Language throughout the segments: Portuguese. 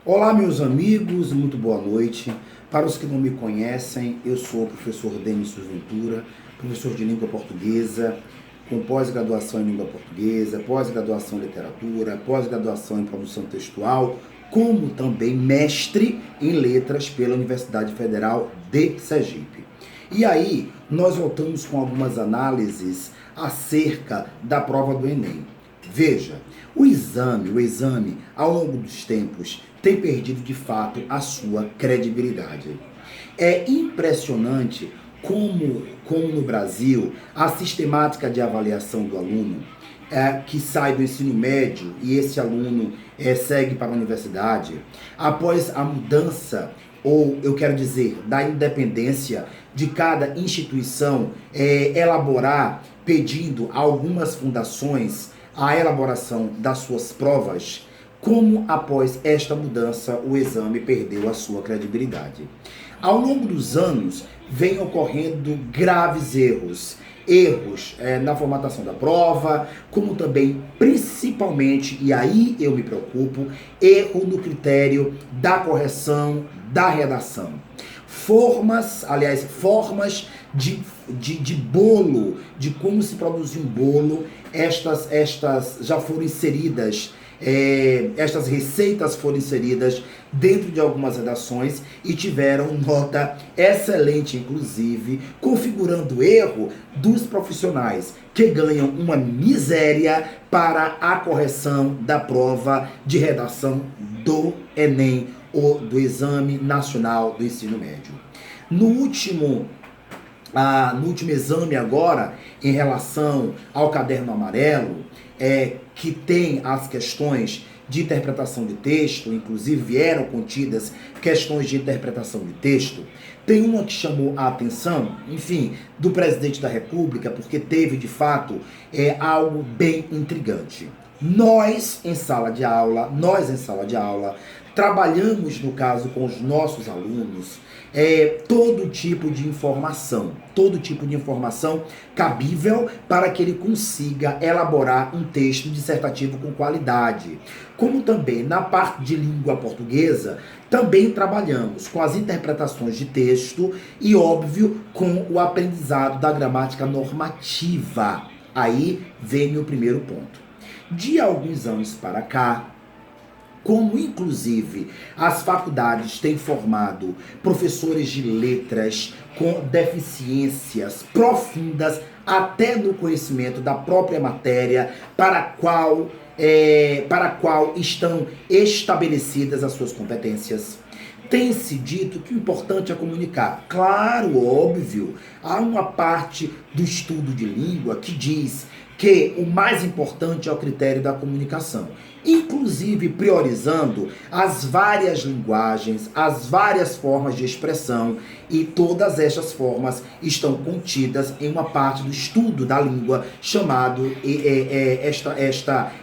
Olá, meus amigos, muito boa noite. Para os que não me conhecem, eu sou o professor Denis Ventura, professor de língua portuguesa, com pós-graduação em língua portuguesa, pós-graduação em literatura, pós-graduação em produção textual, como também mestre em letras pela Universidade Federal de Sergipe. E aí, nós voltamos com algumas análises acerca da prova do Enem. Veja, o exame, ao longo dos tempos, tem perdido de fato a sua credibilidade. É impressionante como no Brasil a sistemática de avaliação do aluno que sai do ensino médio e esse aluno segue para a universidade, após a mudança, ou eu quero dizer, da independência de cada instituição elaborar, pedindo a algumas fundações a elaboração das suas provas, como após esta mudança o exame perdeu a sua credibilidade. Ao longo dos anos, vem ocorrendo graves erros na formatação da prova, como também, principalmente, e aí eu me preocupo, erro no critério da correção da redação. Formas de bolo, de como se produzir um bolo, estas já foram inseridas, estas receitas foram inseridas dentro de algumas redações e tiveram nota excelente, inclusive, configurando o erro dos profissionais que ganham uma miséria para a correção da prova de redação do Enem ou do Exame Nacional do Ensino Médio. No último exame agora, em relação ao caderno amarelo, que tem as questões de interpretação de texto, inclusive vieram contidas questões de interpretação de texto, tem uma que chamou a atenção, enfim, do presidente da República, porque teve de fato algo bem intrigante. Nós em sala de aula, trabalhamos, no caso, com os nossos alunos, todo tipo de informação cabível para que ele consiga elaborar um texto dissertativo com qualidade. Como também na parte de língua portuguesa, também trabalhamos com as interpretações de texto e, óbvio, com o aprendizado da gramática normativa. Aí vem o primeiro ponto. De alguns anos para cá, como inclusive as faculdades têm formado professores de letras com deficiências profundas até no conhecimento da própria matéria para a qual estão estabelecidas as suas competências, tem-se dito que o importante é comunicar. Claro, óbvio, há uma parte do estudo de língua que diz que o mais importante é o critério da comunicação, inclusive priorizando as várias linguagens, as várias formas de expressão, e todas estas formas estão contidas em uma parte do estudo da língua chamado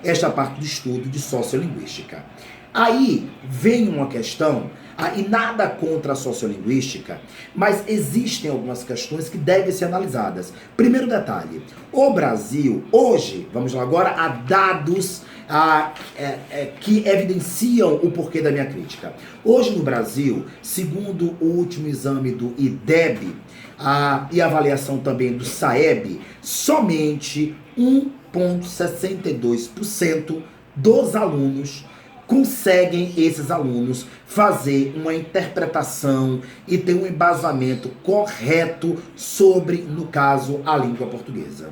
esta parte do estudo de sociolinguística. Aí vem uma questão, e nada contra a sociolinguística, mas existem algumas questões que devem ser analisadas. Primeiro detalhe, o Brasil, hoje, vamos lá agora a dados que evidenciam o porquê da minha crítica. Hoje no Brasil, segundo o último exame do IDEB e avaliação também do SAEB, somente 1,62% dos alunos conseguem esses alunos fazer uma interpretação e ter um embasamento correto sobre, no caso, a língua portuguesa.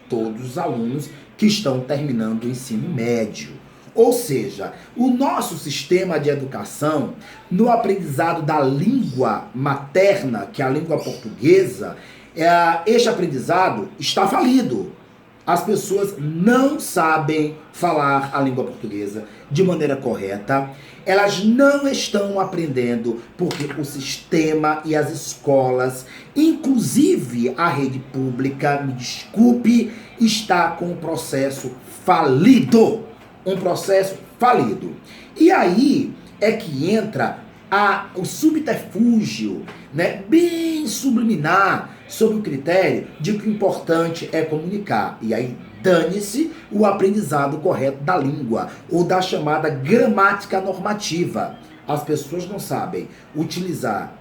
Todos os alunos que estão terminando o ensino médio. Ou seja, o nosso sistema de educação, no aprendizado da língua materna, que é a língua portuguesa, este aprendizado está falido. As pessoas não sabem falar a língua portuguesa de maneira correta. Elas não estão aprendendo porque o sistema e as escolas, inclusive a rede pública, me desculpe, está com um processo falido. Um processo falido. E aí é que entra o subterfúgio, bem subliminar, sob o critério de que o importante é comunicar. E aí Dane-se o aprendizado correto da língua ou da chamada gramática normativa. As pessoas não sabem utilizar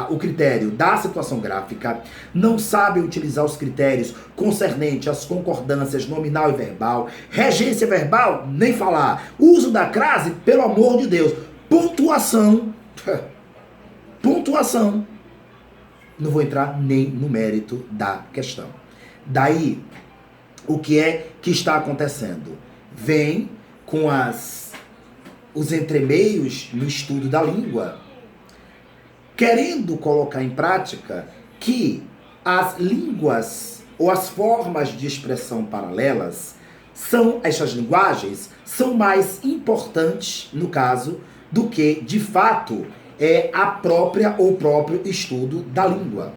o critério da situação gráfica, não sabem utilizar os critérios concernentes às concordâncias nominal e verbal, regência verbal, nem falar, uso da crase, pelo amor de Deus, pontuação, pontuação. Não vou entrar nem no mérito da questão. Daí, o que é que está acontecendo? Vem com os entremeios no estudo da língua, querendo colocar em prática que as línguas ou as formas de expressão paralelas essas linguagens são mais importantes, no caso, do que, de fato, a própria ou próprio estudo da língua.